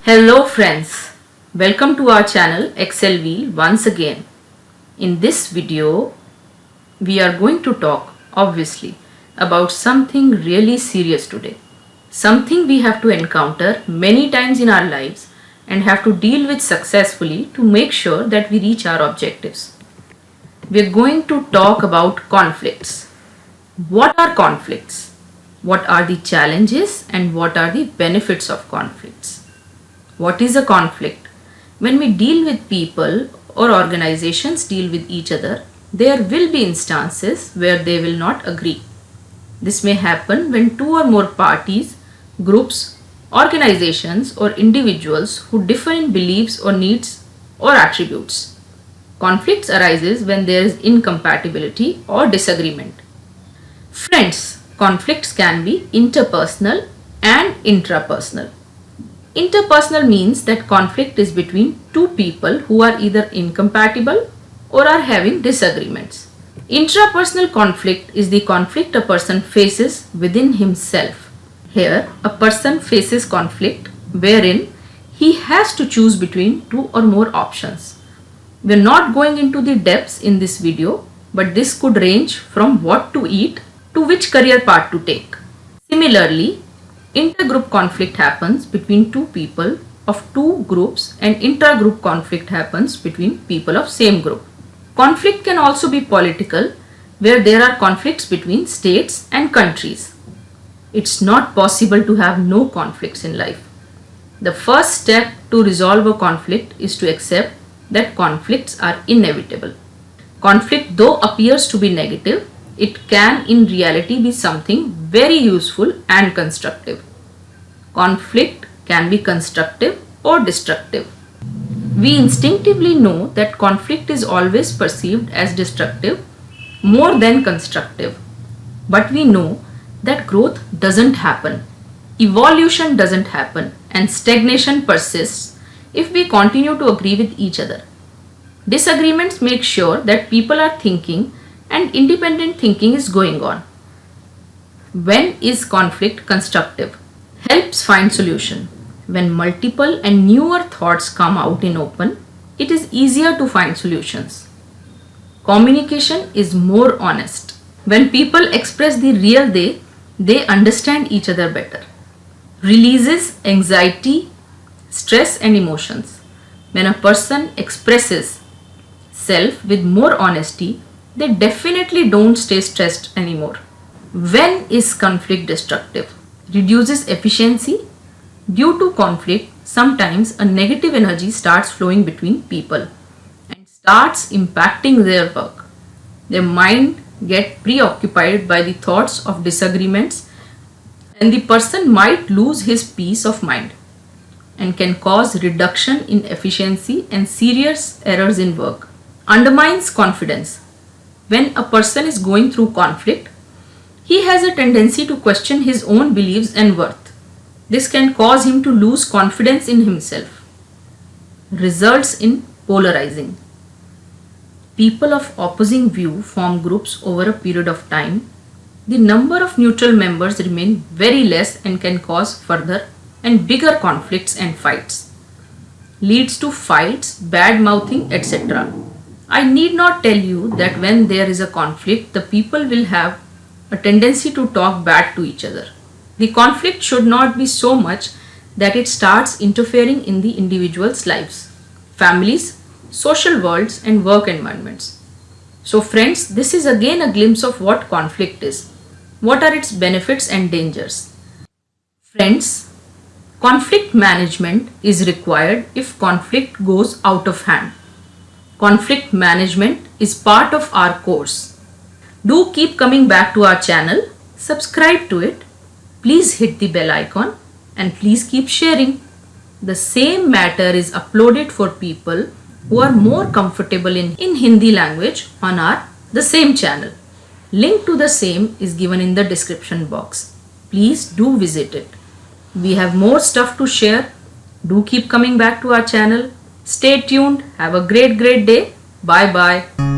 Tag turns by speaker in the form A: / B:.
A: Hello friends, welcome to our channel excelwheel once again. In this video, we are going to talk obviously about something really serious today. Something we have to encounter many times in our lives and have to deal with successfully to make sure that we reach our objectives. We are going to talk about conflicts. What are conflicts? What are the challenges and what are the benefits of conflicts? What is a conflict? When we deal with people or organizations deal with each other, there will be instances where they will not agree. This may happen when two or more parties, groups, organizations or individuals who differ in beliefs or needs or attributes. Conflicts arises when there is incompatibility or disagreement. Friends, conflicts can be interpersonal and intrapersonal. Interpersonal means that conflict is between two people who are either incompatible or are having disagreements. Intrapersonal conflict is the conflict a person faces within himself. Here, a person faces conflict wherein he has to choose between two or more options. We are not going into the depths in this video, but this could range from what to eat to which career path to take. Similarly, intergroup conflict happens between two people of two groups and intragroup conflict happens between people of same group. Conflict can also be political, where there are conflicts between states and countries. It's not possible to have no conflicts in life. The first step to resolve a conflict is to accept that conflicts are inevitable. Conflict, though appears to be negative, it can in reality be something very useful and constructive. Conflict can be constructive or destructive. We instinctively know that conflict is always perceived as destructive more than constructive. But we know that growth doesn't happen, evolution doesn't happen, and stagnation persists if we continue to agree with each other. Disagreements make sure that people are thinking and independent thinking is going on. When is conflict constructive? Helps find solution. When multiple and newer thoughts come out in open, it is easier to find solutions. Communication is more honest. When people express the real they understand each other better. Releases anxiety, stress and emotions. When a person expresses self with more honesty, they definitely don't stay stressed anymore. When is conflict destructive? Reduces efficiency. Due to conflict, sometimes a negative energy starts flowing between people and starts impacting their work. Their mind gets preoccupied by the thoughts of disagreements and the person might lose his peace of mind and can cause reduction in efficiency and serious errors in work. Undermines confidence. When a person is going through conflict, he has a tendency to question his own beliefs and worth. This can cause him to lose confidence in himself. Results in polarizing. People of opposing view form groups over a period of time. The number of neutral members remain very less and can cause further and bigger conflicts and fights. Leads to fights, bad mouthing, etc. I need not tell you that when there is a conflict, the people will have a tendency to talk bad to each other. The conflict should not be so much that it starts interfering in the individual's lives, families, social worlds and work environments. So friends, this is again a glimpse of what conflict is. What are its benefits and dangers? Friends, conflict management is required if conflict goes out of hand. Conflict management is part of our course. Do keep coming back to our channel, subscribe to it, please hit the bell icon and please keep sharing. The same matter is uploaded for people who are more comfortable in Hindi language on the same channel. Link to the same is given in the description box. Please do visit it. We have more stuff to share. Do keep coming back to our channel. Stay tuned. Have a great day. Bye bye.